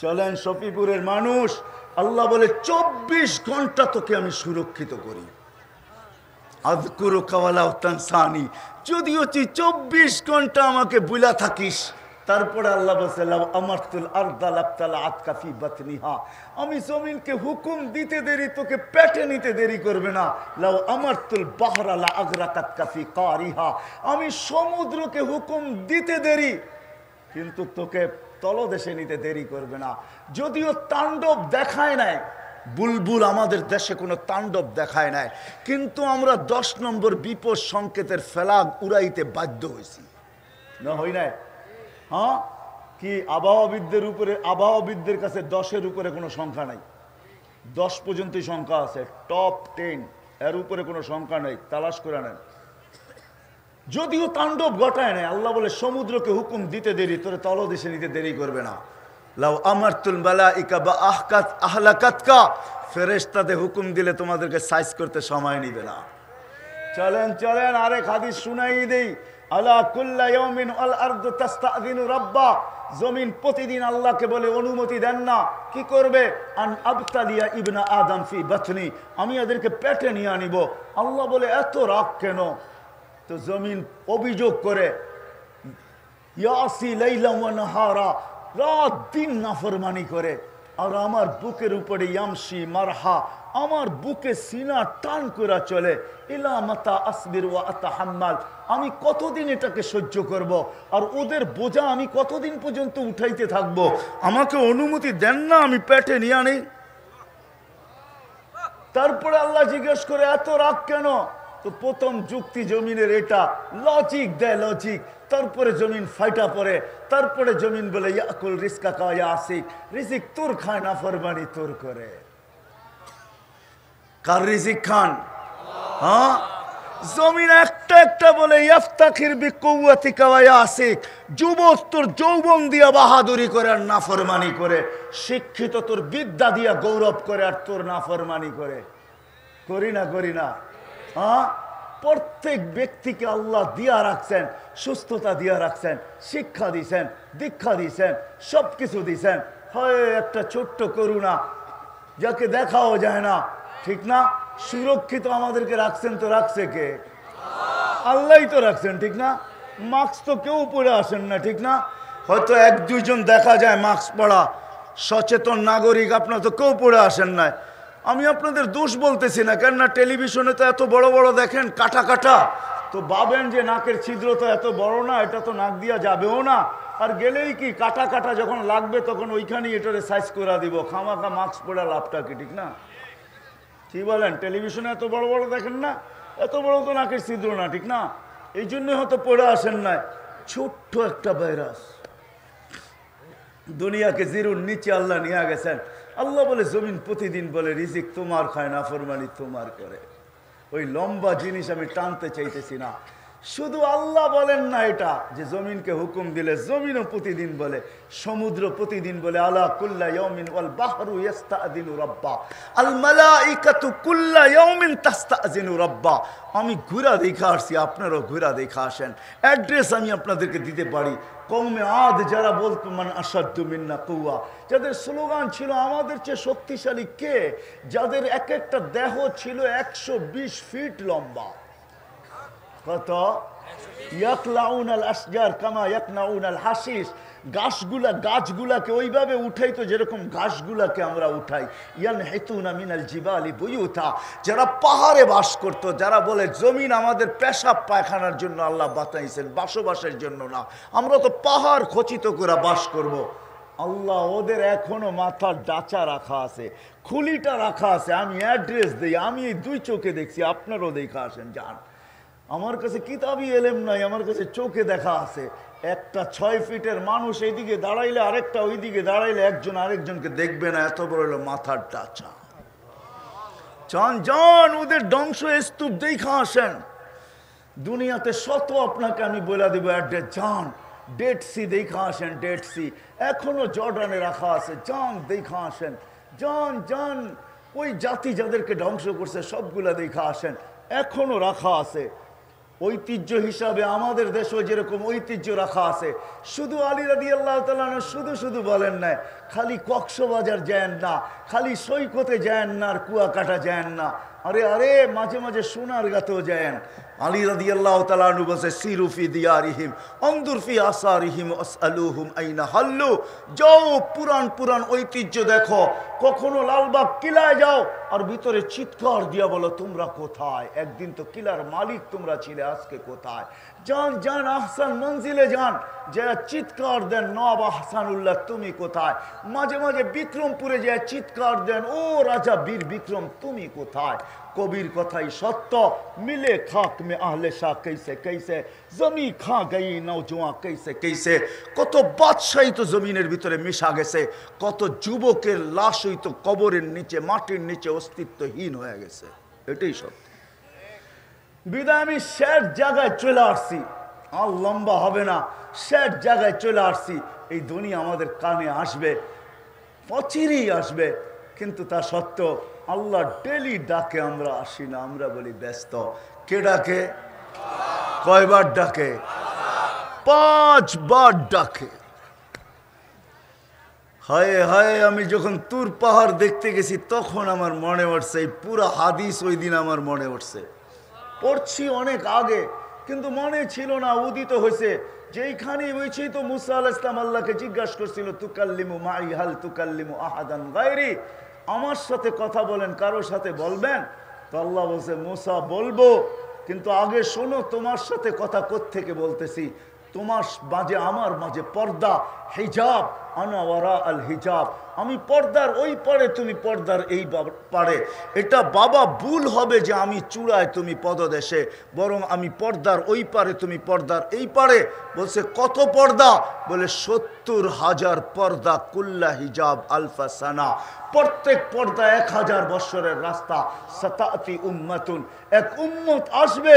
চলেন শফিপুরের মানুষ, আল্লাহ বলে 24 ঘন্টা তোকে আমি সুরক্ষিত করি। আযকুরুকা ওয়ালা তানসানি, যদিও তুই 24 ঘন্টা আমাকে বুলা থাকিস। তারপরে আল্লাহ বলছে লাউ আমারতুল আরদা লাবতালাআতকা ফি বাতনিহা, আমি জমিনকে হুকুম দিতে দেরি তোকে পেটে নিতে দেরি করবে না। লাউ আমারতুল বাহরা লা আগরাকাতকা ফি কারিহা, আমি সমুদ্রকে হুকুম দিতে দেরি কিন্তু তোকে তলদেশে নিতে দেরি করবে না। যদিও তাণ্ডব দেখায় নাই, বুলবুল আমাদের দেশে কোনো তাণ্ডব দেখায় নাই, কিন্তু আমরা 10 নম্বর বিপদ সংকেতের ফেলাগ উড়াইতে বাধ্য হয়েছি, না হই নাই? হ্যাঁ, কি আবহাওয়াবিদদের উপরে, আবহাওয়াবিদদের কাছে 10-এর উপরে কোনো সংখ্যা নাই, 10 পর্যন্তই সংখ্যা আছে, টপ 10, এর উপরে কোনো সংখ্যা নেই, তালাশ করে নেন। যদিও তাণ্ডব ঘটায় নাই, আল্লাহ বলে সমুদ্রকে হুকুম দিতে দেরি তোরে তলদেশে নিতে দেরি করবে না। লাউ আমারতুল মালাইকা বা আহলাকাতকা, ফেরেশতাদের হুকুম দিলে তোমাদেরকে সাইজ করতে সময় নিবে না। চলেন চলেন আরেক হাদিস শুনাই দেই। আলা কুল্লা ইয়াউমিন আল আরদু তাস্তাযিনু রাব্বা, জমিন প্রতিদিন আল্লাহকে বলে অনুমতি দেন না, কি করবে? আন আবতালিয়া ইবনা আদম ফি বাতনি, আমি এদেরকে পেটে নিয়ে আনিব। আল্লাহ বলে এত রাগ কেন? তো জমিন অভিযোগ করে ইয়াসি লাইলা ওয়া নাহারা, রাত দিন নাফরমানি করে। আর আমার বুকের উপরে ইয়ামশি মারহা, আমার বুকে সিনা টান করে চলে। ইলা মাতা আসবির ওয়া আতাহাম্মাল, আমি কতদিন এটাকে সহ্য করব? আর ওদের বোঝা আমি কতদিন পর্যন্ত উঠাইতে থাকবো? আমাকে অনুমতি দেন না আমি পেটে নিয়ে আনি। তারপরে আল্লাহ জিজ্ঞেস করে এত রাগ কেন? তো প্রথম যুক্তি জমিনের এটা, লজিক দেয় লজিক। তারপরে জমিন ফাইটা পড়ে, তারপরে জমিন বলে ইয়াকুল রিজকাকা ইয়া আসিক, রিজিক তোর খায় না ফরমানি তোর করে। কার রিজিক খান? হ্যাঁ, জমিন একটা একটা বলে ইফতাখির বিকুওয়াতিকা ওয়া ইয়া আসিক, যুবক তোর যৌবন দিয়া বাহাদুরি করে আর নাফরমানি করে, শিক্ষিত তোর বিদ্যা দিয়া গৌরব করে আর তোর নাফরমানি করে। করি না করি না? হ্যাঁ, প্রত্যেক ব্যক্তিকে আল্লাহ দিয়া রাখছেন, সুস্থতা দিয়া রাখছেন, শিক্ষা দিছেন, দীক্ষা দিছেন, সব কিছু দিছেন। হয় একটা ছোট্ট করুণা যাকে দেখাও যায় না, ঠিক না? সুরক্ষিত আমাদেরকে রাখছেন, তো রাখছে কে? আল্লাহই তো রাখছেন, ঠিক না? মাস্ক তো কেউ পরে আসেন না, ঠিক না? হয়তো 1-2 জন দেখা যায় মাস্ক পরা সচেতন নাগরিক, আপনার তো কেউ পরে আসেন না। আমি আপনাদের দোষ বলতেছি না, কেননা টেলিভিশনে তো এত বড় বড় দেখেন কাটা কাটা, তো ভাবেন যে নাকের ছিদ্র তো এত বড় না, এটা তো নাক দিয়া যাবেও না, আর গেলেই কি কাটা কাটা যখন লাগবে তখন ওইখানেই এটারে সাইজ করে দিব। খামাখা মাস্ক পরা লাভটা কি, ঠিক না? কি বলেন? টেলিভিশনে এত বড় বড় দেখেন না, এত বড় তো নাকের ছিদ্র না, ঠিক না? এই জন্যই হয়তো পড়ে আসেন না। ছোট্ট একটা ভাইরাস দুনিয়াকে জিরুর নিচে আল্লাহ নিয়ে গেছেন। আল্লাহ বলে জমিন প্রতিদিন বলে রিজিক তোমার খায় না ফরমানি তোমার করে। ওই লম্বা জিনিস আমি টানতে চাইতেছি না, শুধু আল্লাহ বলেন না এটা যে জমিনকে হুকুম দিলে জমিনও প্রতিদিন বলে, সমুদ্র প্রতিদিন বলে আলা কুল্লা ইয়াউমিন ওয়াল বাহরু ইস্তাযিনু রাব্বা, আল মালাইকাতু কুল্লা ইয়াউমিন তাস্তাযিনু রাব্বা। আমি ঘুরা দেখা আসছি, আপনারাও ঘুরা দেখা আসেন। অ্যাড্রেস আমি আপনাদেরকে দিতে পারি। কওমে আদ যারা বলতো মান আশাদ্দু মিন্না কুওয়া, যাদের স্লোগান ছিল আমাদের চেয়ে শক্তিশালী কে, যাদের এক একটা দেহ ছিল 120 ফিট লম্বা। কত? ইয়াকলাউনাল আশজার কামা ইয়াকনাউনাল হাশিশ, গাছগুলাকে ওইভাবে উঠাইতো যেরকম ঘাসগুলাকে আমরা উঠাই। ইয়ানহিতুনা মিনাল জিবালি বুয়ুতা, যারা পাহাড়ে বাস করত, যারা বলে জমিন আমাদের পেশাব পায়খানার জন্য আল্লাহ বানাইছেন, বসবাসের জন্য না, আমরা তো পাহাড় খচিত করে বাস করব। আল্লাহ ওদের এখনো মাথার ডাচা রাখা আছে, খুলিটা রাখা আছে। আমি অ্যাড্রেস দিই, আমি এই 2 চোখে দেখছি, আপনারও দেখা আসেন যান। আমার কাছে কিতাবি এলেম নাই, আমার কাছে চোখে দেখা আছে। একটা 6 ফিটের মানুষ এইদিকে দাঁড়াইলে আরেকটা ওইদিকে দাঁড়াইলে একজন আরেকজনকে দেখবে না, এত বড় হলো মাথার টাচা। চান যান ওদের ধ্বংস স্তূপ দেখা আসেন। দুনিয়াতে শত আপনাকে আমি বলে দেব অ্যাড্রেস, যান ডেড সি দেখা আসেন, ডেড সি এখনো জর্ডানে রাখা আছে, যান দেখা আসেন। যান যান ওই জাতি যাদেরকে ধ্বংস করছে সবগুলা দেখা আসেন, এখনো রাখা আছে। ঐতিহ্য হিসাবে আমাদের দেশেও যেরকম ঐতিহ্য রাখা আছে, শুধু আলী রাদিয়াল্লাহু তাআলা শুধু শুধু বলেন না, খালি কক্সবাজার যায়েন না, খালি সৈকতে যায়েন না, আর কুয়াকাটা যায়েন না, আরে আরে মাঝে মাঝে সোনারগাঁতেও যায়েন। আলী রাদিয়াল্লাহু তাআলা আনহু বলেছে সিরু ফি দিয়ারিহিম আনদুর ফি আসারিহিম আসআলুহুম আইনা হাল্লু। যাও পুরান পুরান ঐতিহ্য দেখো, কখনো লালবাগ কিলায় যাও আর ভিতরে চিৎকার দিয়া বলো তোমরা কোথায়, একদিন তো কিলার মালিক তোমরা ছিলে, আজকে কোথায়। যান যান আহসান মঞ্জিলে যান, যারা চিৎকার দেন নবাব আহসানুল্লাহ তুমি কোথায়। মাঝে মাঝে বিক্রমপুরে যায় চিৎকার দেন ও রাজা বীর বিক্রম তুমি কোথায়। কবির কথাই সত্য, মিলে খাক মে আহলে শাহ कैसे कैसे জমি খা গই নওজোয়ান कैसे कैसे। কত বাদশাহী তো জমিনের ভিতরে মিশা গেছে, কত যুবকের লাশই তো কবরের নিচে মাটির নিচে অস্তিত্বহীন হয়ে গেছে। এটাই সত্য। বিদায় আমি শেষ জায়গায় চলে আসছি, আর লম্বা হবে না, শেষ জায়গায় চলে আসছি। এই দুনিয়া আমাদের কানে আসবে, অচিরেই আসবে, কিন্তু তা সত্ত্বেও আল্লাহ ডেলি ডাকে, আমরা আসি না, আমরা বলি ব্যস্ত। কে ডাকে? কয়বার ডাকে? 5 বার ডাকে। হায় হায়, আমি যখন তুর পাহাড় দেখতে গেছি তখন আমার মনে পড়ছে, এই পুরা হাদিস ওই দিন আমার মনে পড়ছে। পড়ছি অনেক আগে, কিন্তু মনে ছিল না, উদিত হয়েছে যেইখানে হয়েছি তো মুসা আলাইহিস সালাম আল্লাহকে জিজ্ঞাসা করছিল তুকাল্লিমু মাই হাল তুকাল্লিমু আহাদান গায়রি, আমার সাথে কথা বলেন, কারোর সাথে বলবেন? তো আল্লাহ বলছে মুসা বলবো, কিন্তু আগে শোনো তোমার সাথে কথা কোত্থেকে বলতেছি। তোমার মাঝে আমার মাঝে পর্দা, হিজাব, আনা ওয়ারা আল হিজাব, আমি পর্দার ওই পারে, তুমি পর্দার এই পারে। এটা বাবা ভুল হবে যে আমি চূড়ায় তুমি পদদেশে, বরং আমি পর্দার ওই পারে, তুমি পর্দার এই পারে। বলছে কত পর্দা? বলে 70,000 পর্দা, কুল্লা হিজাব আলফা সানা, প্রত্যেক পর্দা 1000 বৎসরের রাস্তা। সাতাতি উম্মাতুন, এক উম্মত আসবে,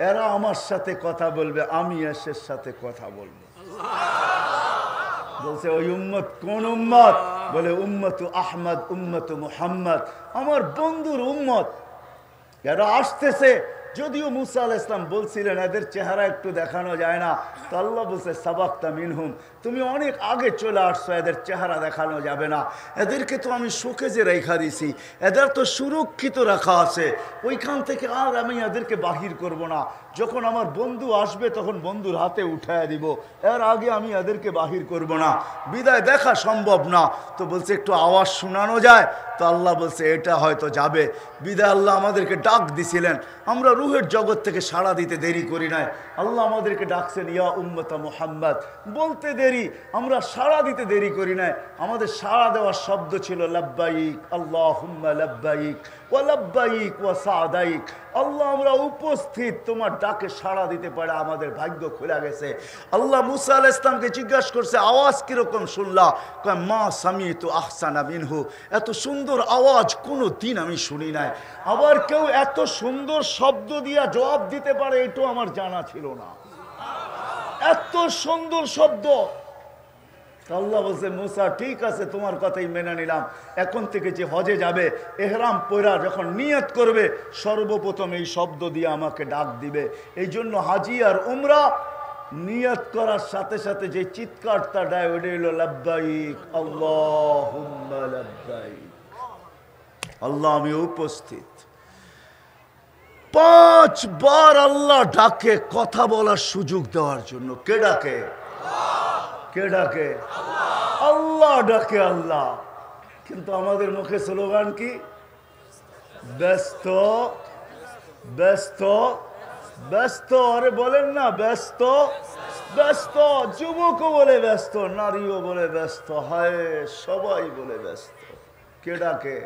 এরা আমার সাথে কথা বলবে, আমি এসের সাথে কথা বলবো। বলছে ওই উম্মত কোন উম্মত? বলে উম্মতু আহমদ, উম্মতু মুহাম্মদ, আমার বন্ধুর উম্মত। এরা আসতেছে, যদিও মুসা আলাইহিস সালাম বলছিলেন এদের চেহারা একটু দেখানো যায় না, তো আল্লাহ বলছে সাবাক্তা মিনহুম, তুমি অনেক আগে চলে আসছো, এদের চেহারা দেখানো যাবে না। এদেরকে তো আমি শোকেজে রেখা দিছি, এদের তো সুরক্ষিত রাখা আছে, ওইখান থেকে আর আমি এদেরকে বাহির করব না। যখন আমার বন্ধু আসবে তখন বন্ধুর হাতে উঠায় দিব, এর আগে আমি এদেরকে বাহির করব না, বিদায় দেখা সম্ভব না। তো বলছে একটু আওয়াজ শোনানো যায়? তো আল্লাহ বলছে এটা হয়তো যাবে। বিদায় আল্লাহ আমাদেরকে ডাক দিছিলেন, আমরা রুহের জগৎ থেকে সাড়া দিতে দেরি করি নাই। আল্লাহ আমাদেরকে ডাকছেন ইয়া উম্মতা মুহাম্মদ, বলতে দেরি, আমরা সাড়া দিতে দেরি করি নাই। আমাদের সাড়া দেওয়ার শব্দ ছিল লাব্বাইক আল্লাহুম্মা লাব্বাইক ওয়া লাব্বাইক ওয়া সাদাইক। আল্লাহ আমরা উপস্থিত, তোমার ডাকে সাড়া দিতে পারে আমাদের ভাগ্য খুলে গেছে। আল্লাহ মুসা আলাইহিস সালামকে জিজ্ঞাসা করছে আওয়াজ কিরকম শুনলা? কয় মা সামিতু আহসানা মিনহু, এত সুন্দর আওয়াজ কোনো দিন আমি শুনি নাই। আবার কেউ এত সুন্দর শব্দ দিয়া জবাব দিতে পারে এটাও আমার জানা ছিল না, এত সুন্দর শব্দ। আল্লাহ বলছে মুসা ঠিক আছে, তোমার কথাই মেনে নিলাম, এখন থেকে যে হজে যাবে এহরাম পয়রা যখন নিয়ত করবে সর্বপ্রথম এই শব্দ দিয়ে আমাকে ডাক দিবে। এই জন্য হাজি আর উমরা নিয়ত করার সাথে সাথে যে চিৎকারটা দেয় ওটা হলো লাব্বাইক আল্লাহুম্মা লাব্বাইক, আল্লাহ আমি উপস্থিত। 5 বার আল্লাহ ডাকে কথা বলার সুযোগ দেওয়ার জন্য। কে ডাকে? কে ডাকে? আল্লাহ ডাকে, আল্লাহ। কিন্তু আমাদের মুখে স্লোগান কি? ব্যস্ত ব্যস্ত ব্যস্ত। আরে বলেন না ব্যস্ত ব্যস্ত, যুবকও বলে ব্যস্ত, নারীও বলে ব্যস্ত, হায় সবাই বলে ব্যস্ত। কে ডাকে?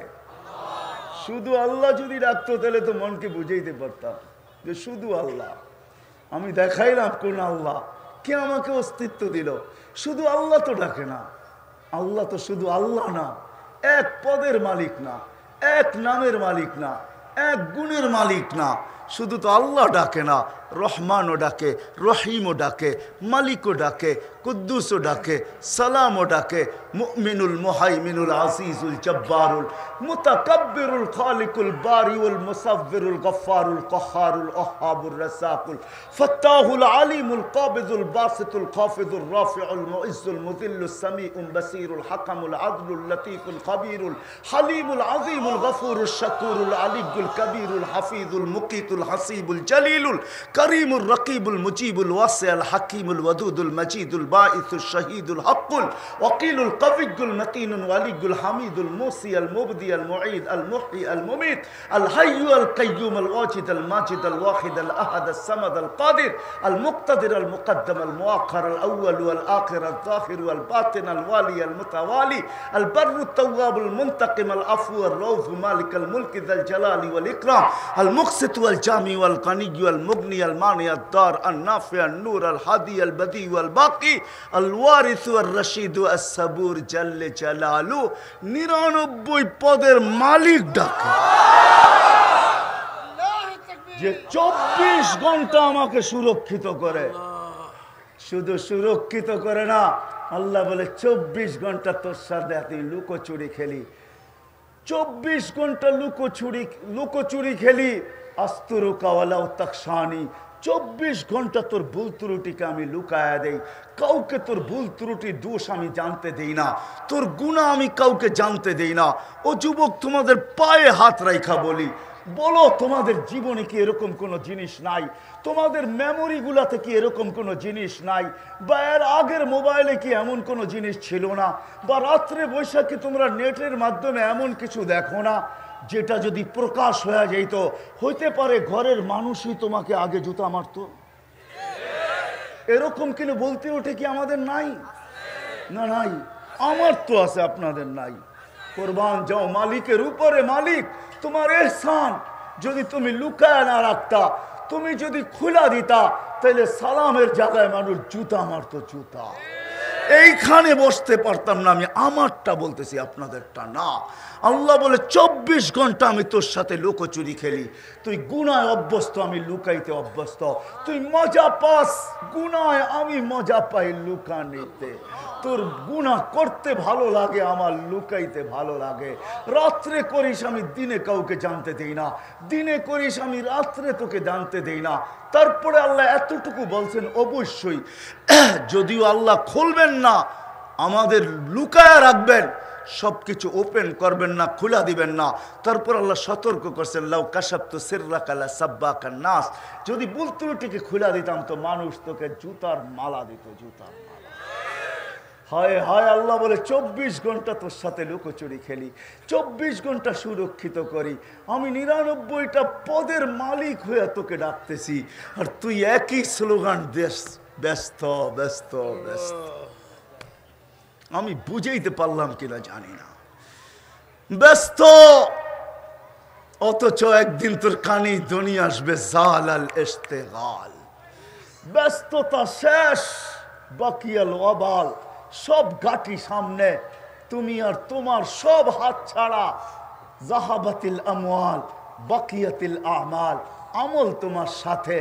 শুধু আল্লাহ যদি ডাকতো তাহলে তো মনকে বুঝাইতে পারতাম যে শুধু আল্লাহ। আমি দেখাইলাম কোন আল্লাহ, কে আমাকে অস্তিত্ব দিল। শুধু আল্লাহ তো ডাকে না, আল্লাহ তো শুধু আল্লাহ না, এক পদের মালিক না, এক নামের মালিক না, এক গুণের মালিক না, শুধু তো আল্লাহ ডাকে না, রহমানও ডাকে, রহিমও ডাকে, মালিকও ডাকে, কুদ্দুসও ডাকে, সালামও ডাকে, মুমিনুল মুহাইমিনুল আজিজুল জব্বারুল মুতাকাব্বিরুল খালিকুল বারিউল মুসাవ్বিরুল গফফারুল কহ্হারুল ওহ্হাবুর রাসাকুল ফাত্তাহুল আলিমুল কাবিদুল বাসিতুল খাফিদুর রাফিউল মুইজ্জুল মুযিল্লুস সামিউল বাসীরুল হাকামুল আদলুল লতীফুল খাবীরুল হালিমুল আযীমুল গফুরুশ শাকুরুল আলিয়্যুল কবীরুল হাফিজুল মুকিতুল হাসিবুল জলিলুল করিমুর রকিবুল মুজিবুল ওয়াসিউল হাকিমুল ওয়াদুদুল মজিদুল বাঈসুল শহীদুল হকুল ওয়াকিলুল কবিয়্যুল মতিনুল ওয়ালিয়্যুল হামিদুল মুসিউল মুবদি আল মুঈদ আল মুহয়ি আল মুমীত আল হাইয়্যু আল কাইয়্যুম আল ওয়াজিদ আল মাজিদ আল ওয়াহিদ আল আহাদ আল সামাদ আল কাদির আল মুক্তাদির আল মুকদ্দম আল মুআখ্খার আল আউয়াল ওয়াল আখির আল যাহির ওয়াল বাতিন আল ওয়ালি আল মুতাওয়ালি আল বাররু التواب المنتقم العفو الرؤوف مالك الملك ذا الجلال والإكرام المقسط والجامع والغني والمغني المانع الدار النافع النور الهادي البديع والباقي الوارث والرشيد الصبور جل جلاله 99 পদের মালিক ডাকে যে 24 ঘন্টা আমাকে সুরক্ষিত করে। শুধু সুরক্ষিত করে না, আল্লাহ বলে 24 ঘন্টা তোর সাথে তুই লুকোচুরি খেলি, 24 ঘন্টা লুকোচুরি খেলি, আস্তুরুকা ওয়ালাউ তাকশানি, 24 ঘন্টা তোর ভুল ত্রুটিকে আমি লুকায়া দেই, কাউকে তোর ভুল ত্রুটি দোষ আমি জানতে দেই না, তোর গুনাহ আমি কাউকে জানতে দেই না। ও যুবক, তোমাদের পায়ে হাত রাইখা বলি, বলো তোমাদের জীবনে কি এরকম কোনো জিনিস নাই? তোমাদের মেমোরিগুলাতে কি এরকম কোনো জিনিস নাই? বা এর আগের মোবাইলে কি এমন কোনো জিনিস ছিল না? বা রাত্রে বৈশাখী তোমরা নেটের মাধ্যমে এমন কিছু দেখো না যেটা যদি প্রকাশ হয়ে যেত, হইতে পারে ঘরের মানুষই তোমাকে আগে জুতা মারতো? এরকম কিন্তু বলতে ওঠে কি আমাদের নাই? না, নাই। আমার তো আছে, আপনাদের নাই। কোরবান যাও মালিকের উপরে। মালিক তোমার এহসান যদি তুমি লুকায় না রাখতা, তুমি যদি খুলা দিতা, তাহলে সালামের জায়গায় মানুষ জুতা মারতো, জুতা। এইখানে বসতে পারতাম না। আমি আমারটা বলতেছি, আপনাদেরটা না। আল্লাহ বলে 24 ঘন্টা আমি তোর সাথে লুকোচুরি খেলি। তুই গুনায় অভ্যস্ত, আমি লুকাইতে অভ্যস্ত। তুই মজা পাস গুনায়, আমি মজা পাই লুকানিতে। তোর গুনাহ করতে ভালো লাগে, আমার লুকাইতে ভালো লাগে। রাত্রে করিস, আমি দিনে কাউকে জানতে দেই না। দিনে করিস, আমি রাত্রে তোকে জানতে দেই না। তারপরে আল্লাহ এতটুকু বলছেন, অবশ্যই যদিও আল্লাহ খুলবেন না, আমাদের লুকায়া রাখবেন, সবকিছু ওপেন করবেন না, খোলা দিবেন না। তারপর আল্লাহ সতর্ক করছেন, লাউ কাশাফতু সিররাকা লাসাব্বাকান নাস, যদি ভুল ত্রুটিকে খোলা দিতাম তো মানুষ তোকে জুতার মালা দিত, জুতার মালা। হায় হায়, আল্লাহ বলে 24 ঘন্টা তোর সাথে লুকোচুরি খেলি, 24 ঘন্টা সুরক্ষিত করি। আমি 99টা পদের মালিক হয়ে তোকে ডাকতেছি, আর তুই একই স্লোগান দেশ, ব্যস্ত ব্যস্ত ব্যস্ত। আমি বুঝাইতে পারলাম কিনা জানি না। ব্যস্ত, অথচ একদিন তোর কানে ধ্বনি আসবে, জালাল ইশতিগাল, ব্যস্ততা শেষ, বাকিয়াল ওয়াবাল, সব ঘাটি সামনে, তুমি আর তোমার সব হাত ছাড়া। জাহাবাতিল আমওয়াল বাকিয়াতিল আমাল, আমল তোমার সাথে।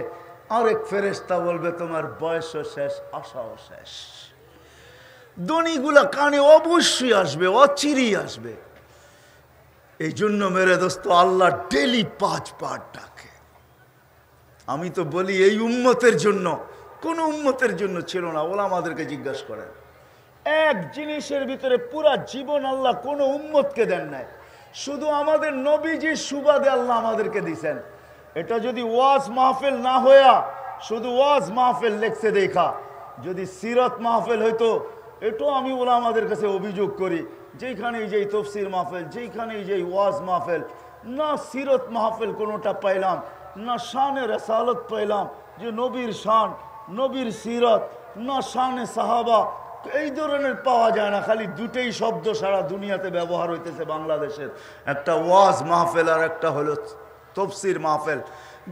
আরেক ফেরেশতা বলবে তোমার বয়সও শেষ, আশাও শেষ। দনিগুলা কানে অবশ্যই আসবে, অচিরেই আসবে। এই জন্য মেরে দোস্ত, আল্লাহ ডেলি 5 বার ডাকে। আমি তো বলি এই উম্মতের জন্য, কোন উম্মতের জন্য ছিল না। ওলা আমাদেরকে জিজ্ঞাসা করেন, এক জিনিসের ভিতরে পুরা জীবন আল্লাহ কোন উম্মতকে দেন নাই, শুধু আমাদের নবীজির সুবাদে আল্লাহ আমাদেরকে দিছেন। এটা যদি ওয়াজ মাহফিল না হইয়া শুধু ওয়াজ মাহফিল লেখছে দেখা, যদি সিরত মাহফিল হইতো, এটাও আমি ওলা আমাদের কাছে অভিযোগ করি, যেখানেই যেই তফসির মাহফিল, যেখানেই যেই ওয়াজ মাহফিল, না সিরত মাহফিল কোনোটা পাইলাম, না শানে রসালত পাইলাম, যে নবীর শান, নবীর সিরত, না শানে সাহাবা, এই ধরনের পাওয়া যায় না। খালি দুটেই শব্দ সারা দুনিয়াতে ব্যবহার হইতেছে বাংলাদেশের, একটা ওয়াজ মাহফিল আর একটা হলো তফসির মাহফিল।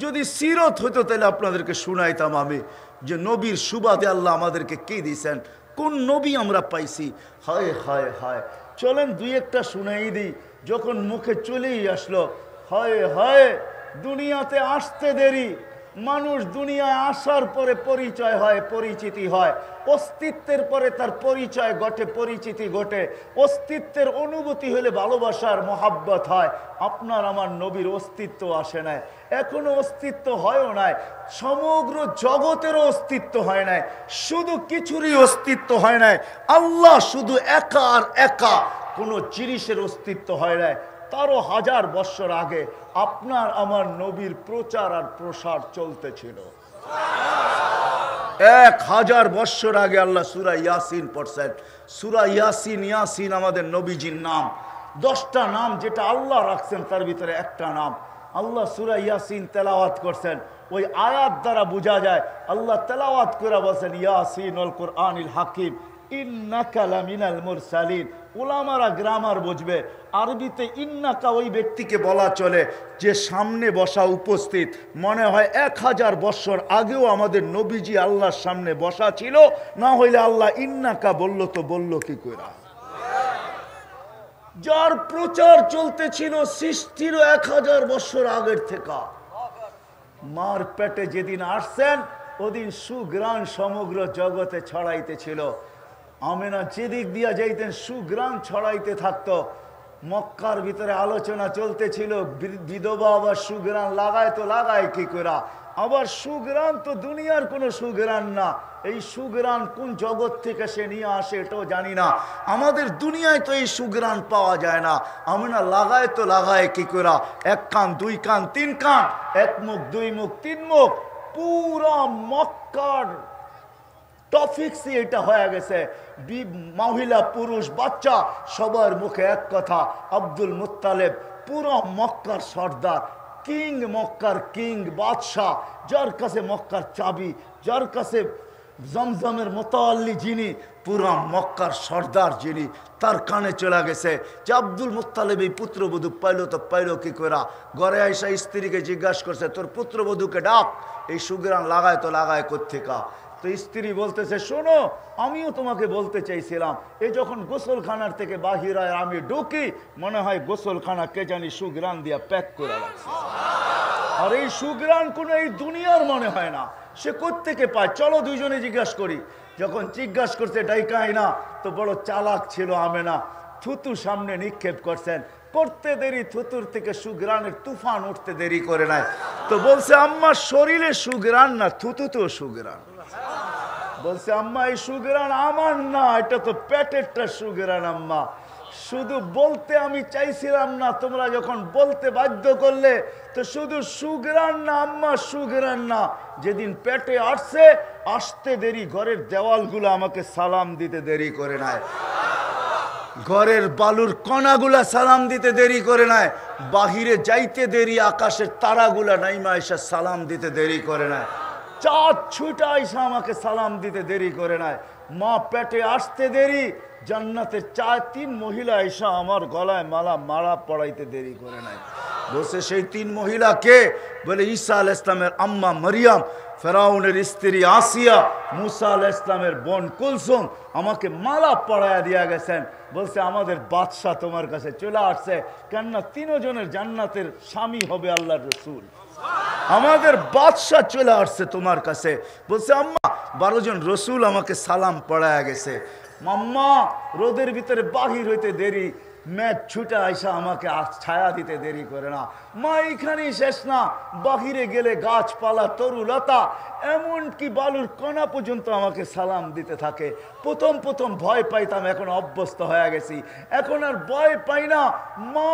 যদি সিরত হইতো তাহলে আপনাদেরকে শুনাইতাম আমি, যে নবীর সুবাদে আল্লাহ আমাদেরকে কি দিয়েছেন, কোন নবী আমরা পাইছি। হায় হায় হায়, চলেন 2-1টা শুনাই দিই, যখন মুখে চলেই আসলো। হায় হায়, দুনিয়াতে আসতে দেরি, মানুষ দুনিয়ায় আসার পরে পরিচয় হয়, পরিচিতি হয়, অস্তিত্বের পরে তার পরিচয় ঘটে, পরিচিতি ঘটে, অস্তিত্বের অনুভূতি হলে ভালোবাসার মহাব্বত হয়। আপনার আমার নবীর অস্তিত্ব আসে নাই, এখনো অস্তিত্ব হয়ও নাই, সমগ্র জগতেরও অস্তিত্ব হয় নাই, শুধু কিছুরই অস্তিত্ব হয় নাই। আল্লাহ শুধু একা আর একা, কোনো জিনিসের অস্তিত্ব হয় নাই। 13,000 বছর আগে আপনার আমার নবীর প্রচার আর প্রসার চলতেছিল। 1000 বছর আগে আল্লাহ সূরা ইয়াসিন পড়ছেন। সূরা ইয়াসিন, ইয়াসিন আমাদের নবীজির নাম। 10টা নাম যেটা আল্লাহ রাখছেন তার ভিতরে একটা নাম। আল্লাহ সূরা ইয়াসিন তেলাওয়াত করছেন, ওই আয়াত দ্বারা বোঝা যায় আল্লাহ তেলাওয়াত করে বলছেন ইয়াসিন ওয়াল কুরআনিল হাকিম ইন্নাকা লামিনাল মুরসালিন। উলামারা গ্রামার বুঝবে, আরবিতে ইন্নাকা ওই ব্যক্তিকে বলা চলে যে সামনে বসা, উপস্থিত। মনে হয় 1000 বছর আগেও আমাদের নবীজি আল্লাহর সামনে বসা ছিল, না হইলে আল্লাহ ইন্নাকা বললো তো বললো কি করে? যার প্রচার চলতেছিল সৃষ্টির 1000 বছর আগের থেকে। মার পেটে যেদিন আসছেন ওদিন সুগ্রাণ সমগ্র জগতে ছড়াইতেছিল। আমেনা যেদিক দিয়া যাইতেন সুগ্রাণ ছড়াইতে থাকতো। মক্কার ভিতরে আলোচনা চলতেছিল, বিধবা আবার সুগ্রাণ লাগায় তো লাগায় কি করে? আবার সুগ্রাণ তো দুনিয়ার কোনো সুগ্রাণ না, এই সুগ্রাণ কোন জগৎ থেকে সে নিয়ে আসে এটাও জানি না। আমাদের দুনিয়ায় তো এই সুগ্রাণ পাওয়া যায় না। আমেনা লাগায় তো লাগায় কি করে? 1 কান 2 কান 3 কান, 1 মুখ 2 মুখ 3 মুখ, পুরা মক্কার টপিকসই এটা হয়ে গেছে। মহিলা পুরুষ বাচ্চা সবার মুখে এক কথা, আব্দুল মুত্তালেব পুরো মক্কার সর্দার, কিং, মক্কার কিং, বাদশাহ, যার কাছে মক্কার চাবি, যার কাছে জমজমের মোতাল্লি যিনি, পুরা মক্কার সর্দার যিনি, তার কানে চলে গেছে যে আব্দুল মুত্তালেব এই পুত্রবধূ পাইলো তো পাইলো কি করে? ঘরে আইসা স্ত্রীকে জিজ্ঞাসা করছে তোর পুত্রবধূকে ডাক, এই সুগ্রাণ লাগায় তো লাগায় কোত্থেকা? তো স্ত্রী বলতেছে শোনো, আমিও তোমাকে বলতে চাইছিলাম, এই যখন গোসলখানার থেকে বাহির হয় আমি ঢুকি, মনে হয় গোসলখানা কে জানি সুগ্রাণ দিয়া প্যাক করে রাখছে। আর এই সুগ্রাণ কোনো এই দুনিয়ার মনে হয় না, সে কোত্থেকে পায়? চলো দুইজনে জিজ্ঞাসা করি। যখন জিজ্ঞাসা করছে ডাইকাই না, তো বড় চালাক ছিল আমেনা, থুতু সামনে নিক্ষেপ করছেন, করতে দেরি থুতুর থেকে সুগ্রাণের তুফান উঠতে দেরি করে নাই। তো বলছে আম্মা শরীরে সুগ্রাণ না, থুতু তো সুগ্রাণ। বলছে আম্মা এই সুগ্রাণ আমার না, এটা তো পেটেরটা সুগ্রাণ আম্মা। শুধু বলতে আমি চাইছিলাম না, তোমরা যখন বলতে বাধ্য করলে তো শুধু সুগ্রাণ না আম্মা, সুগ্রাণ না, যেদিন পেটে আসছে আসতে দেরি, ঘরের দেওয়ালগুলো আমাকে সালাম দিতে দেরি করে নাই, ঘরের বালুর কণাগুলা সালাম দিতে দেরি করে নাই, বাহিরে যাইতে দেরি, আকাশের তারাগুলা নাইমা এসে সালাম দিতে দেরি করে নাই, চাঁদ ছুটা এসে আমাকে সালাম দিতে দেরি করে নাই, মা পেটে আসতে দেরি, জান্নাতের 4-3 মহিলা এসে আমার গলায় মালা পড়াইতে দেরি করে নাই। বসে সেই 3 মহিলা কে? বলে ঈসা আলাইহিস সালামের আম্মা মারিয়াম, ফেরাউনের স্ত্রী আসিয়া, মুসা আলাইহিস সালামের বোন কুলসুম আমাকে মালা পড়াইয়া দিয়া গেছেন। বলছে আমাদের বাদশা তোমার কাছে চলে আসছে, কেননা 3 জনের জান্নাতের স্বামী হবে আল্লাহর রাসূল। আমাদের বাদশা চলে আসছে তোমার কাছে। বলছে আম্মা 12 জন রসুল আমাকে সালাম পড়ায়া গেছে। মাম্মা রোদের ভিতরে বাহির হইতে দেরি, মেঘ ছুটে আইসা আমাকে ছায়া দিতে দেরি করে না। মা এখানেই শেষ না, বাহিরে গেলে গাছপালা তরুলতা এমনকি বালুর কণা পর্যন্ত আমাকে সালাম দিতে থাকে। প্রথম ভয় পাইতাম, এখন অভ্যস্ত হয়ে গেছি, এখন আর ভয় পাই না। মা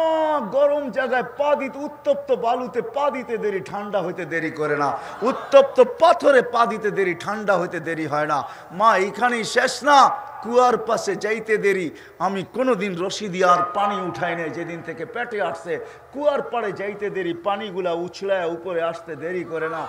গরম জায়গায় পা দিতে, উত্তপ্ত বালুতে পা দিতে দেরি, ঠান্ডা হইতে দেরি করে না, উত্তপ্ত পাথরে পা দিতে দেরি, ঠান্ডা হইতে দেরি হয় না। মা এখানেই শেষ না, কুয়ার পাশে যাইতে দেরি, আমি কোনোদিন রশি দিয়ে আর পানি উঠাই নাই, যেদিন থেকে পেটে আসছে কুয়ার পাড়ে যাইতে দেরি, পানিগুলা উছলায় উপরে আসতে দেরি করে না।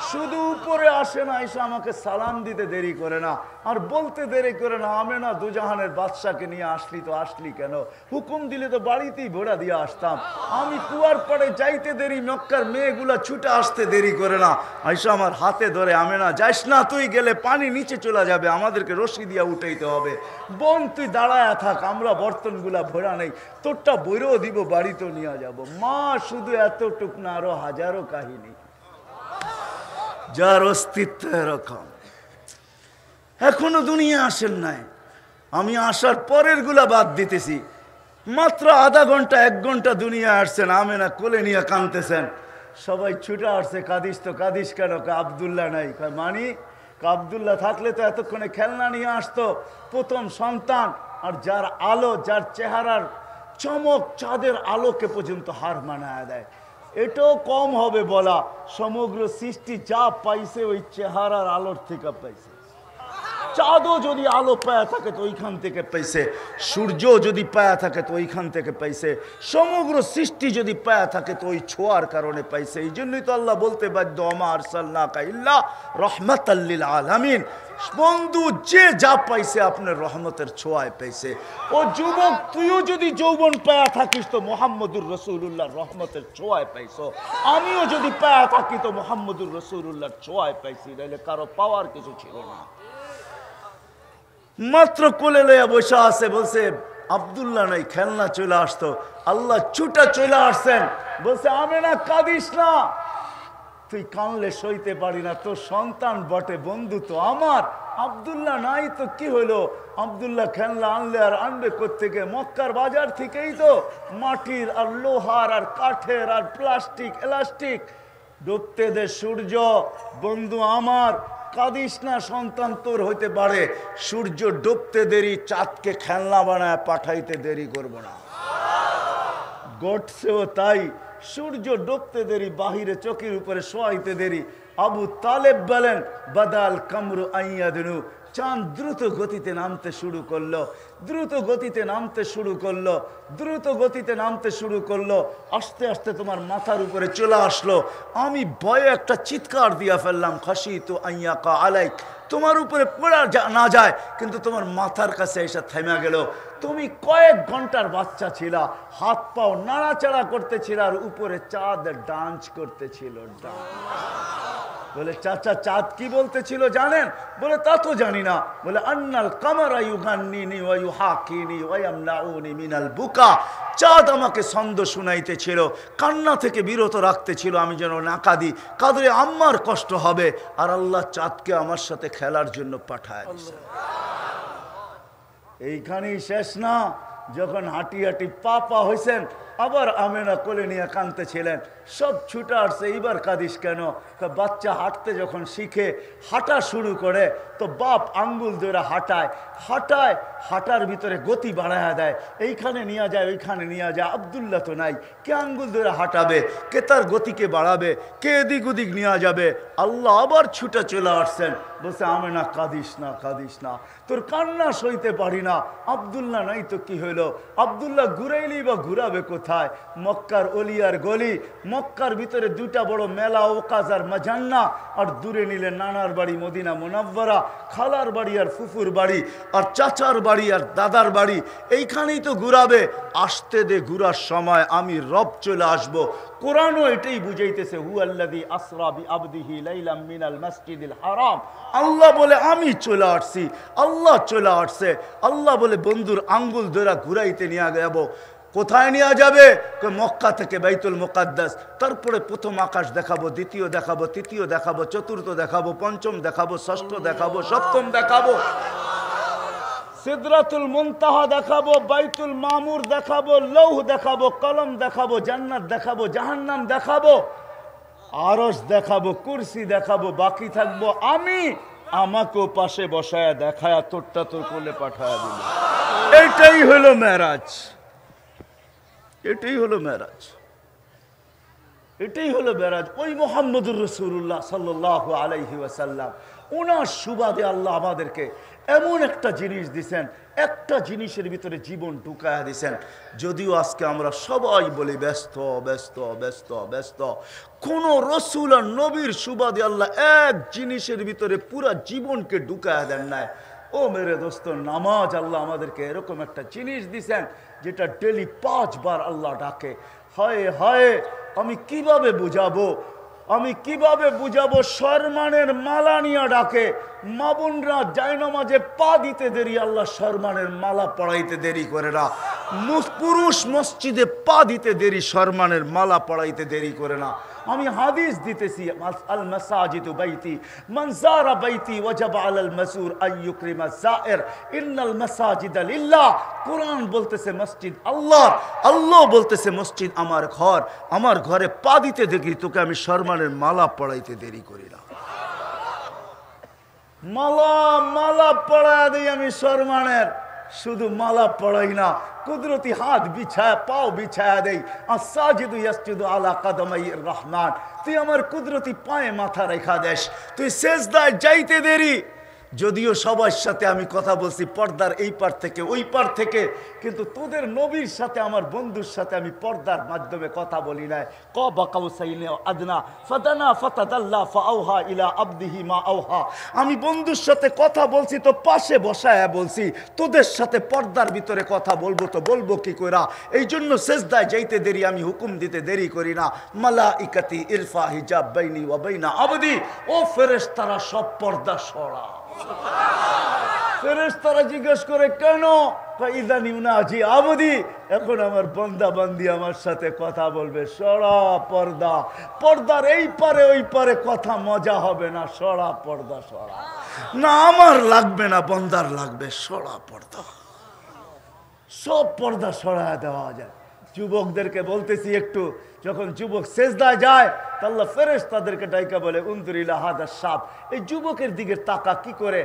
শুধু উপরে আসে না, এসে আমাকে সালাম দিতে দেরি করে না, আর বলতে দেরি করে না আমেনা দুজাহানের বাদশাকে নিয়ে আসলি তো আসলি কেন? হুকুম দিলে তো বাড়িতেই ভোড়া দিয়ে আসতাম। আমি কুয়ার পাড়ে যাইতে দেরি, মক্কার মেয়েগুলা ছুটে আসতে দেরি করে না, আইসা আমার হাতে ধরে আমেনা যাইস না, তুই গেলে পানি নিচে চলে যাবে, আমাদেরকে রশি দিয়া উঠাইতে হবে। বোন তুই দাঁড়ায় থাক, আমরা বর্তনগুলা ভরা নেই, তোরটা বইরেও দিব, বাড়িতেও নিয়ে যাব। মা শুধু এতটুক না, আরো হাজারো কাহিনী। যার অস্তিত্ব এরকম। এখনো দুনিয়া আসেন নাই, আমি আসার পরের গুলা বাদ দিতেছি। মাত্র আধা ঘন্টা 1 ঘন্টা দুনিয়া আসছেন, আমেনা কোলে নিয়ে কাঁদতেছেন। সবাই ছুটে আসছে, কাঁদিস তো কাঁদিস কেন? আব্দুল্লাহ নাই। মানি আব্দুল্লাহ থাকলে তো এতক্ষণে খেলনা নিয়ে আসতো, প্রথম সন্তান। আর যার আলো, যার চেহারার চমক চাঁদের আলোকে পর্যন্ত হার মানায় দেয়। এটাও কম হবে বলা, সমগ্র সৃষ্টি যা পাইছে ওই চেহারার আলোর থেকে পাইছে। চাঁদও যদি আলো পায়া থাকে তো ওইখান থেকে পাইছে, সূর্য যদি পায়া থাকে তো ওইখান থেকে পাইছে, সমগ্র সৃষ্টি যদি পায়া থাকে তো ওই ছোঁয়ার কারণে পাইছে। এই জন্যই তো আল্লাহ বলতে বাধ্য, ওমা আরসালনাকা ইল্লা রাহমাতাল লিল আলামিন। বন্ধু, যে যা পাইছে আপনার রহমতের ছোঁয়ায় পাইছে। ও যুবক, তুইও যদি যৌবন পায়া থাকিস তো মুহাম্মদুর রাসূলুল্লাহর রহমতের ছোঁয়ায় পাইছো। আমিও যদি পায়া থাকি তো মুহাম্মদুর রাসূলুল্লাহর ছোঁয়ায় পাইছি, নাহলে কারো পাওয়ার কিছু ছিল না। মাত্র কোলে লইয়া বসে আছে, বলছে আব্দুল্লাহ নাই, খেলনা চলে আসতো। আল্লাহ ছুটা চলে আসছেন, বলছে আমেনা কাঁদিস না, তুই কানলে সইতে পারি না, তোর সন্তান বটে, বন্ধু তো আমার। আব্দুল্লাহ নাই তো কি হলো? আব্দুল্লাহ খেলনা আনলে আর আনবে কোত্থেকে? মক্কার বাজার থেকেই তো মাটির আর লোহার আর কাঠের আর প্লাস্টিক এলাস্টিক। ডুবতে দে সূর্য, বন্ধু আমার, কাঁদিস না, সন্তান তোর হইতে পারে। সূর্য ডুবতে দেরি, চাঁদকে খেলনা বানায় পাঠাইতে দেরি করব না। ঘটছেও তাই, সূর্য ডুবতে দেরি, বাহিরে চোখের উপরে শোয়াইতে দেরি। আবু তালেব বলেন, বাদাল কামরু আইয়াদনু, চাঁদ দ্রুত গতিতে নামতে শুরু করলো, দ্রুত গতিতে নামতে শুরু করলো, দ্রুত গতিতে নামতে শুরু করলো। আস্তে আস্তে তোমার মাথার উপরে চলে আসলো। আমি ভয়ে একটা চিৎকার দিয়া ফেললাম, খাশিতু আইয়াকা আলাইক, তোমার উপরে পড়া না যায়, কিন্তু তোমার মাথার কাছে এসে থেমে গেল। তুমি কয়েক ঘন্টার বাচ্চা ছিলা, হাত পাও নাড়াচাড়া করতেছিল, আর উপরে চাঁদ ডান্স করতেছিল। বলে চাচা, চাঁদ কি বলতেছিল জানেন? বলে তা তো জানি না। বলে আন্নাল কামারা ইউগান্নিনি ওয়া ইউহাকিনি ওয়া ইয়ামনাউনি মিনাল বুকা, চাঁদ আমাকে ছন্দ শুনাইতেছিল, কান্না থেকে বিরত রাখতেছিল, আমি যেন না কাঁদি, কাঁদলে আম্মার কষ্ট হবে। আর আল্লাহ চাঁদকে আমার সাথে খেলার জন্য পাঠায় দিয়েছেন। এইখানেই শেষ না, যখন হাঁটি হাঁটি পা হয়েছেন, আবার আমেনা কোলে নিয়ে কাঁদতেছিলেন। সব ছুটে আসছে, এইবার কাঁদিস কেন? বাচ্চা হাঁটতে যখন শিখে, হাঁটা শুরু করে, তো বাপ আঙ্গুল ধরে হাঁটায়, হাঁটার ভিতরে গতি বাড়ায়া দেয়, এইখানে নিয়ে যায়, ওইখানে নিয়ে যায়। আব্দুল্লাহ তো নাই, কে আঙ্গুল ধরে হাঁটাবে, কে তার গতিকে বাড়াবে, কে এদিক ওদিক নিয়ে যাবে? আল্লাহ আবার ছুটে চলে আসছেন, বলছে আমেনা কাঁদিস না, কাঁদিস না, তোর কান্না সইতে পারি না। আব্দুল্লাহ নাই তো কি হইলো? আব্দুল্লাহ ঘুরাইলেই বা ঘুরাবে কোথায়? মক্কার অলিয়ার গলি, মক্কার ভিতরে 2টা বড় মেলা, ওকাজ আর মাজান্না, আর দূরে নিলে নানার বাড়ি মদিনা মুনাব্বারা, খালার বাড়ি আর ফুফুর বাড়ি, আর চাচার বাড়ি আর দাদার বাড়ি, এইখানেই তো ঘুরাবে। আসতে দে, ঘুরার সময় আমি রব চলে আসবো। কোরআনও এটাই বুঝাইতেছে, হুয়াল্লাযী আসরা বিআবদিহি লাইলাম মিনাল মাসজিদিল হারাম। আল্লাহ বলে আমি চলে আসছি, আল্লাহ চলে আসছে। আল্লাহ বলে বন্ধুর আঙ্গুল ধরে ঘুরাইতে নিয়ে যাব। কোথায় নিয়ে যাবে? মক্কা থেকে বাইতুল মুকাদ্দাস, তারপরে প্রথম আকাশ দেখাবো, দ্বিতীয় দেখাবো, তৃতীয় দেখাবো, চতুর্থ দেখাবো, পঞ্চম দেখাবো, ষষ্ঠ দেখাবো, সপ্তম দেখাবো, সিদরাতুল মুনতাহা দেখাবো, বাইতুল মামুর দেখাবো, লৌহ দেখাবো, কলম দেখাবো, জান্নাত দেখাবো, জাহান্নাম দেখাবো, আরশ দেখাবো, কুরসি দেখাবো, বাকি থাকবো আমি। আমাকেও পাশে বসায়া দেখায়া তোরটা তোর কোলে পাঠায়া দিল। এইটাই হলো মেরাজ, এটাই হলো মেরাজ, এটাই হলো মেরাজ। ওই মুহাম্মদুর রাসূলুল্লাহ সাল্লাল্লাহু আলাইহি ওয়াসাল্লাম, ওনার সুবাদে আল্লাহ আমাদেরকে এমন একটা জিনিস দিছেন, একটা জিনিসের ভিতরে জীবন ঢুকায়া দিছেন। যদিও আজকে আমরা সবাই বলি ব্যস্ত ব্যস্ত ব্যস্ত ব্যস্ত, কোন রসুল আর নবীর সুবাদে আল্লাহ এক জিনিসের ভিতরে পুরা জীবনকে ঢুকায়া দেন নাই। ও মেরে দোস্ত, নামাজ আল্লাহ আমাদেরকে এরকম একটা জিনিস দিছেন যেটা ডেলি 5 বার আল্লাহ ডাকে। হায় হায়, আমি কিভাবে বুঝাবো, আমি কিভাবে বুঝাবো? সম্মানের মালা নিয়ে ডাকে। মা বোনরা জায়নামাজে পা দিতে দেরি, আল্লাহ সম্মানের মালা পড়াইতে দেরি করে না। পুরুষ মসজিদে পা দিতে দেরি, সম্মানের মালা পড়াইতে দেরি করে না। আমি হাদিস দিতেছি, আল মাসাজিদু বাইতি মান যারা বাইতি ওয়াজাবা আলাল মাসুর আন ইউকরিমা যায়ের ইন্নাল মাসাজিদা লিল্লাহ। কোরআন বলতেছে মসজিদ আল্লাহর, আল্লাহ বলতেছে মসজিদ আমার ঘর। আমার ঘরে পা দিতে দেখি তোকে আমি সম্মানের মালা পড়াইতে দেরি করি না। মালা পড়ায় দিই আমি সম্মানের, শুধু মালা পড়াই না, কুদরতি হাত বিছায়া পাও বিছায়া দেই। আসাজিদু ইয়াসজুদু আলা কাদামাইর রহমান, তুই আমার কুদরতি পায়ে মাথা রেখা দেস। তুই সেজদায় যাইতে দেরি, যদিও সবার সাথে আমি কথা বলছি পর্দার এই পার থেকে ওই পার থেকে, কিন্তু তোদের নবীর সাথে আমার বন্ধুর সাথে আমি পর্দার মাধ্যমে কথা বলি নাই। কাবা কাউসাইনি আদনা ফাদানা ফাতাদাল্লা ফাআওহা ইলা আবদিহি মা আওহা। আমি বন্ধুর সাথে কথা বলছি তো পাশে বসায়া বলছি, তোদের সাথে পর্দার ভিতরে কথা বলবো তো বলবো কি কইরা। এই জন্য সেজদায় যাইতে দেরি, আমি হুকুম দিতে দেরি করি না। মালাইকাতি ইরফা হিজাব বাইনি ওয়া বাইনা আবদি, ও ফেরেশতারা সব পর্দা সরা। ফেরেশতারা জিজ্ঞেস করে কেন? ইদানি উনাজি আবদি, এখন আমার বান্দা বান্দি আমার সাথে কথা বলবে, সরা পর্দা। পর্দার এই পারে ওই পারে কথা মজা হবে না, সরা পর্দা সরা। না আমার লাগবে না, বান্দার লাগবে, সরা পর্দা। সব পর্দা সরায় দেওয়া যায়। যুবকদেরকে বলতেছি একটু, যখন যুবক সেজদায় যায় আল্লাহ ফেরেশতাদেরকে ডাইকা বলে উনজুর ইলা হাদা শাব, এই যুবকের দিকে তাকা। কি করে?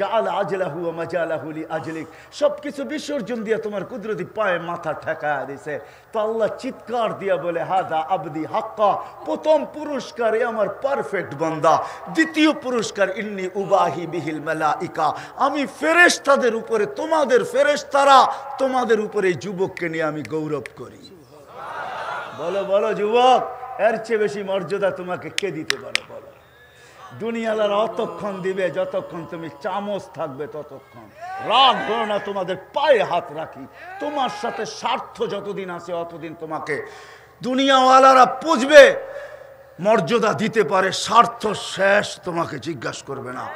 জাআলা আজলাহু ওয়া মাজালাহু লি আজলিক, সবকিছু বিসর্জন দিয়ে তোমার কুদরতি পায়ে মাথা ঠেকায়া দিছে। তো আল্লাহ চিৎকার দিয়া বলে হাদা আবদি হাক্কা, প্রথম পুরস্কার এ আমার পারফেক্ট বান্দা। দ্বিতীয় পুরস্কার ইন্নী উবাহি বিহিল মালাইকা, আমি ফেরেশতাদের উপরে, তোমাদের ফেরেশতারা তোমাদের উপরে এই যুবককে নিয়ে আমি গৌরব করি। বলো বলো যুবক, এর চেয়ে বেশি মর্যাদা তোমাকে কে দিতে পারে বলো? দুনিয়ালার অতক্ষণ দিবে যতক্ষণ তুমি চামচ থাকবে, ততক্ষণ রাগ করো না, তোমাদের পায়ে হাত রাখি। তোমার সাথে স্বার্থ যতদিন আছে অতদিন তোমাকে দুনিয়াওয়ালারা পুজবে, মর্যাদা দিতে পারে, স্বার্থ শেষ তোমাকে জিজ্ঞাসা করবে না।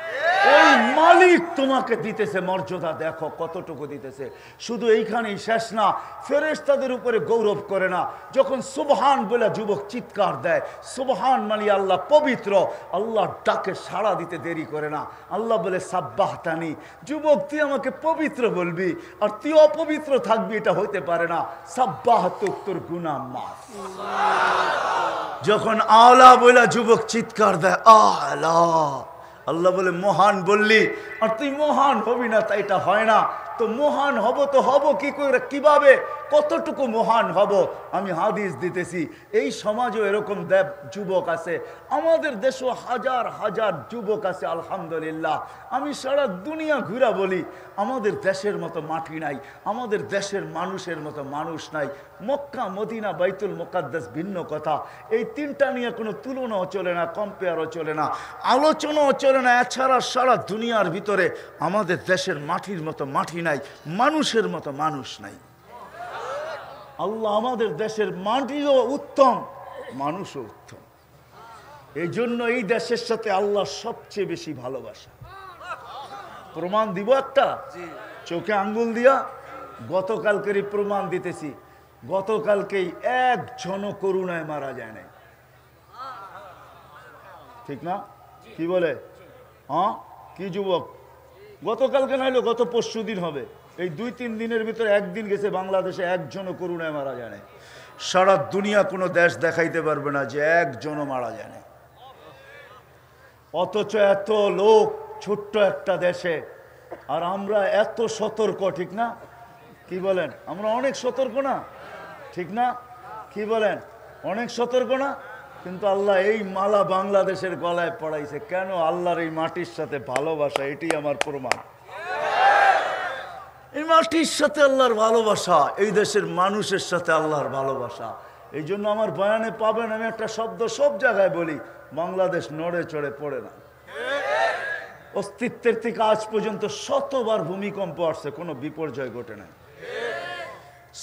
ওই মালিক তোমাকে দিতেছে মর্যাদা, দেখো কতটুকু দিতেছে। শুধু এইখানেই শেষ না, ফেরেশতাদের উপরে গৌরব করে না। যখন সুবহান বলে যুবক চিৎকার দেয়, সুবহান মানে আল্লাহ পবিত্র, আল্লাহর ডাকে সাড়া দিতে দেরি করে না। আল্লাহ বলে সাব্বাহতানি, যুবক তুই আমাকে পবিত্র বলবি আর তুই অপবিত্র থাকবি, এটা হইতে পারে না। সাব্বাহতুক, তোর গুনাহ মাফ। যখন আলা বলে যুবক চিৎকার দেয় আলা, আল্লাহ বলে মহান বললি আর তুই মহান হবি না, তাই এটা হয় না। তো মহান হব তো হব কি করে, কিভাবে, কতটুকু মহান হব? আমি হাদিস দিতেছি, এই সমাজও এরকম যুবক আছে, আমাদের দেশও হাজার হাজার যুবক আছে আলহামদুলিল্লাহ। আমি সারা দুনিয়া ঘুরা বলি, আমাদের দেশের মতো মাটি নাই, আমাদের দেশের মানুষের মতো মানুষ নাই। মক্কা মদিনা বাইতুল মুকাদ্দাস ভিন্ন কথা, এই তিনটা নিয়ে কোনো তুলনাও চলে না, কম্পেয়ারও চলে না, আলোচনাও চলে না। এছাড়া সারা দুনিয়ার ভিতরে আমাদের দেশের মাটির মতো মাটি নাই, মানুষের মতো মানুষ নাই। আল্লাহ আমাদের দেশের মাটিও উত্তম, মানুষও উত্তম। এই জন্য এই দেশের সাথে আল্লাহ সবচেয়ে বেশি ভালোবাসা। প্রমাণ দিব একটা, চোখে আঙ্গুল দিয়া গতকালকেরই প্রমাণ দিতেছি। গতকালকেই একজনও করুণায় মারা যায় নাই, ঠিক না? কি বলে? হ্যাঁ, কি যুবক? গতকালকে নাইলো গত পরশু দিন হবে, এই 2-3 দিনের ভিতরে একদিন গেছে বাংলাদেশে একজনও করুণায় মারা যায় না। সারা দুনিয়া কোনো দেশ দেখাইতে পারবে না যে একজনও মারা যায় না। অথচ এত লোক ছোট্ট একটা দেশে, আর আমরা এত সতর্ক, ঠিক না? কি বলেন? আমরা অনেক সতর্ক না, ঠিক না? কি বলেন? অনেক সতর্ক না? কিন্তু আল্লাহ এই মালা বাংলাদেশের গলায় পড়াইছে কেন? আল্লাহর এই মাটির সাথে ভালোবাসা, এটি আমার প্রমাণ। এই মাটির সাথে আল্লাহর ভালোবাসা, এই দেশের মানুষের সাথে আল্লাহর ভালোবাসা। এই জন্য আমার বয়ানে পাবেন আমি একটা শব্দ সব জায়গায় বলি, বাংলাদেশ নড়ে চড়ে পড়ে না। অস্তিত্বের থেকে আজ পর্যন্ত শতবার ভূমিকম্প আসছে, কোনো বিপর্যয় ঘটে নাই।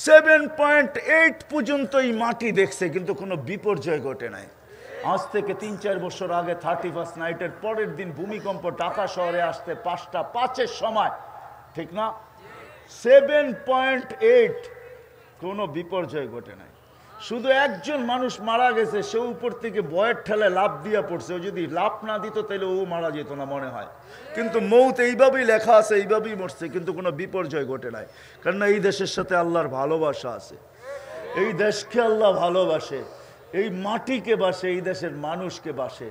7.8 পর্যন্ত এই মাটি দেখছে, কিন্তু কোনো বিপর্যয় ঘটে নাই। আজ থেকে 3-4 বছর আগে 31st নাইটের পরের দিন ভূমিকম্প ঢাকা শহরে আসতে 5টা 5-এর সময়, ঠিক না? 7.8 কোনো বিপর্যয় ঘটে নাই। শুধু একজন মানুষ মারা গেছে, সে উপর থেকে বয়ের ঠেলায় লাফ দিয়া পড়ছে। ও যদি লাফ না দিত তাহলে ও মারা যেত না মনে হয়। কিন্তু মৌত এইভাবেই লেখা আছে, এইভাবেই মরছে, কিন্তু কোনো বিপর্যয় ঘটে নাই। কারণ এই দেশের সাথে আল্লাহর ভালোবাসা আছে। এই দেশকে আল্লাহ ভালোবাসে, এই মাটিকে বাসে, এই দেশের মানুষকে বাসে।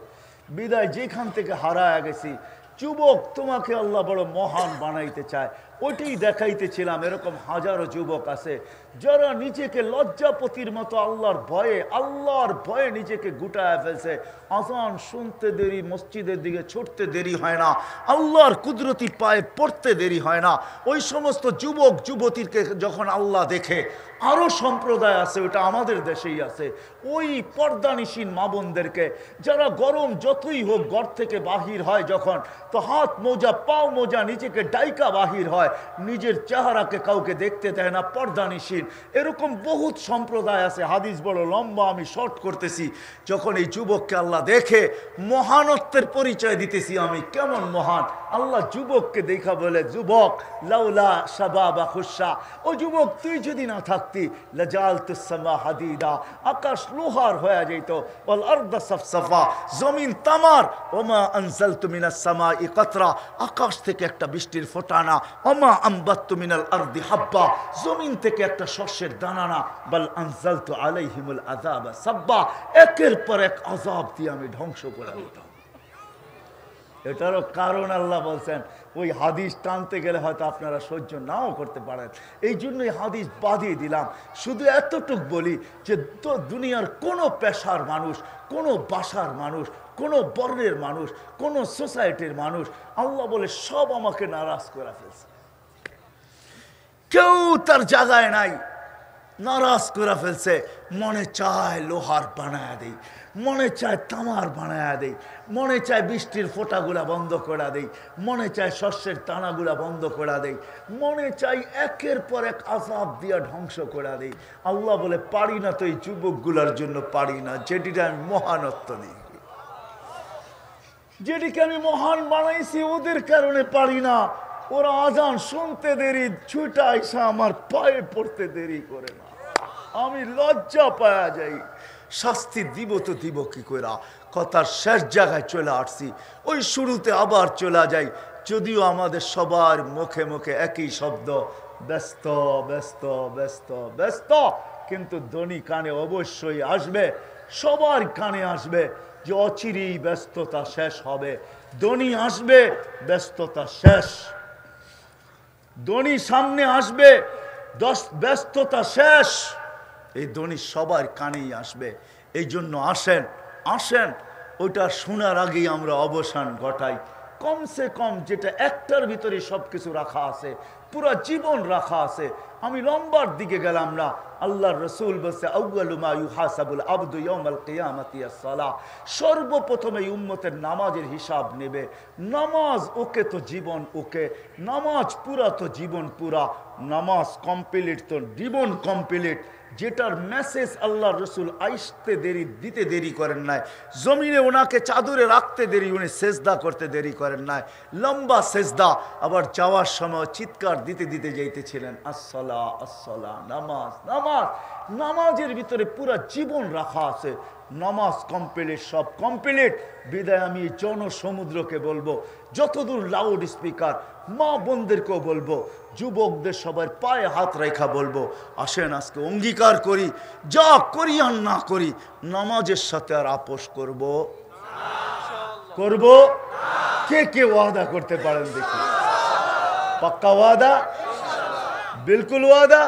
বিদায় যেখান থেকে হারায় গেছি, যুবক তোমাকে আল্লাহ বড় মহান বানাইতে চায়, ওইটাই দেখাইতেছিলাম। এরকম হাজারো যুবক আছে যারা নিজেকে লজ্জাপতির মতো আল্লাহর ভয়ে নিজেকে গুটায় ফেলছে। আজান শুনতে দেরি, মসজিদের দিকে ছুটতে দেরি হয় না, আল্লাহর কুদরতি পায়ে পড়তে দেরি হয় না। ওই সমস্ত যুবক যুবতীকে যখন আল্লাহ দেখে, আরও সম্প্রদায় আছে, ওটা আমাদের দেশেই আছে, ওই পর্দানিসীন মা বোনদেরকে যারা গরম যতই হোক ঘর থেকে বাহির হয় যখন, তো হাত মোজা পাও মোজা নিজেকে ডাইকা বাহির হয়, নিজের চেহারাকে কাউকে দেখতে দেয় না, পর্দানিসীন। এরকম বহুত সম্প্রদায় আছে। হাদিস বড় লম্বা, আমি শর্ট করতেছি। যখন এই যুবককে আল্লাহ দেখে, মহানত্বের পরিচয় দিতেছি আমি, কেমন মহান। আল্লাহ যুবককে দেখা বলে, যুবক লাউলা শাবাবা খুশা, ও যুবক তুই যদি না থাকতি লাজালতুস সামা হাদিদা, আকাশ লোহার হয়ে যেত, ওয়াল আরদা সাফসাফা, জমিন তামার, ওমা আনজালতু মিনাস সামাই কাতরা, আকাশ থেকে একটা বৃষ্টির ফোঁটা না, ওমা আমবাততু মিনাল আরদি হাব্বা, জমিন থেকে একটা শস্যের দানা না, বাল আনজালতু আলাইহিমুল আযাবা সাব্বা, একের পর এক আযাব দিয়ে আমি ধ্বংস করে দিতাম। এটারও কারণ আল্লাহ বলছেন। ওই হাদিস টানতে গেলে হয়তো আপনারা সহ্য নাও করতে পারেন, এই জন্যই হাদিস বাদিয়ে দিলাম। শুধু এতটুক বলি যে দুনিয়ার কোনো পেশার মানুষ, কোনো বাসার মানুষ, কোনো বর্ণের মানুষ, কোনো সোসাইটির মানুষ, আল্লাহ বলে সব আমাকে নারাজ করে ফেলছে। কেউ তার জায়গায় নাই, নারাজ করে ফেলছে। মনে চায় লোহার বানায়া দেই, মনে চায় তামার বানায়া দেই, মনে চায় বৃষ্টির ফোঁটাগুলা বন্ধ করে দেই, মনে চায় শস্যের দানাগুলা বন্ধ করে দেই, মনে চাই একের পর এক আযাব দিয়া ধ্বংস করে দেই। আল্লাহ বলে পারি না, তো এই যুবকগুলার জন্য পারি না, যেটিকে আমি মহানত্ব দিই, যেটিকে আমি মহান বানাইছি, ওদের কারণে পারি না। ওরা আজান শুনতে দেরি, ছুটা আইসা আমার পায়ে পড়তে দেরি করে না, আমি লজ্জা পাওয়া যাই। শাস্তি দিব তো দিব কি কইরা? কথার শেষ জায়গায় চলে আসছি, ওই শুরুতে আবার চলে যাই। যদিও আমাদের সবার মুখে মুখে একই শব্দ, ব্যস্ত ব্যস্ত ব্যস্ত ব্যস্ত, কিন্তু ধনী কানে অবশ্যই আসবে, সবার কানে আসবে যে অচিরেই ব্যস্ততা শেষ হবে। ধনী আসবে, ব্যস্ততা শেষ। ধনী সামনে আসবে, ব্যস্ততা শেষ। এই ধনী সবার কানেই আসবে। এই জন্য আসেন আসেন, ওইটা শোনার আগেই আমরা অবসান ঘটাই। কমসে কম যেটা একটার ভিতরে সব কিছু রাখা আছে, পুরা জীবন রাখা আছে। আমি লম্বার দিকে গেলাম না। আল্লাহর রসুল বলছে, আউয়ালু মা ইউহাসাবুল আবদু ইয়াউমাল কিয়ামাতি আস-সালাহ, সর্বপ্রথমে উম্মতের নামাজের হিসাব নেবে। নামাজ ওকে তো জীবন ওকে, নামাজ পুরা তো জীবন পুরা, নামাজ কমপ্লিট তো জীবন কমপ্লিট। যেটার মেসেজ আল্লাহর রসুল আইসতে দেরি, দিতে দেরি করেন নাই, জমিনে ওনাকে চাদরে রাখতে দেরি, উনি সেজদা করতে দেরি করেন নাই, লম্বা সেজদা। আবার যাওয়ার সময় চিৎকার দিতে দিতে যাইতেছিলেন, আসসালা আসসালা, নামাজ নামাজ। নামাজের ভিতরে পুরা জীবন রাখা আছে। নামাজ কমপ্লিট, সব কমপ্লিট। বিদায় আমি জনসমুদ্রকে বলবো, যতদূর লাউড স্পিকার, মা বোনদেরকেও বলবো, যুবকদের সবার পায়ে হাত রেখা বলবো, আসেন আজকে অঙ্গীকার করি, যা করি আর না করি নামাজের সাথে আর আপোষ করব করব। কে কে ওয়াদা করতে পারেন দেখি? পাক্কা ওয়াদা? বিলকুল ওয়াদা?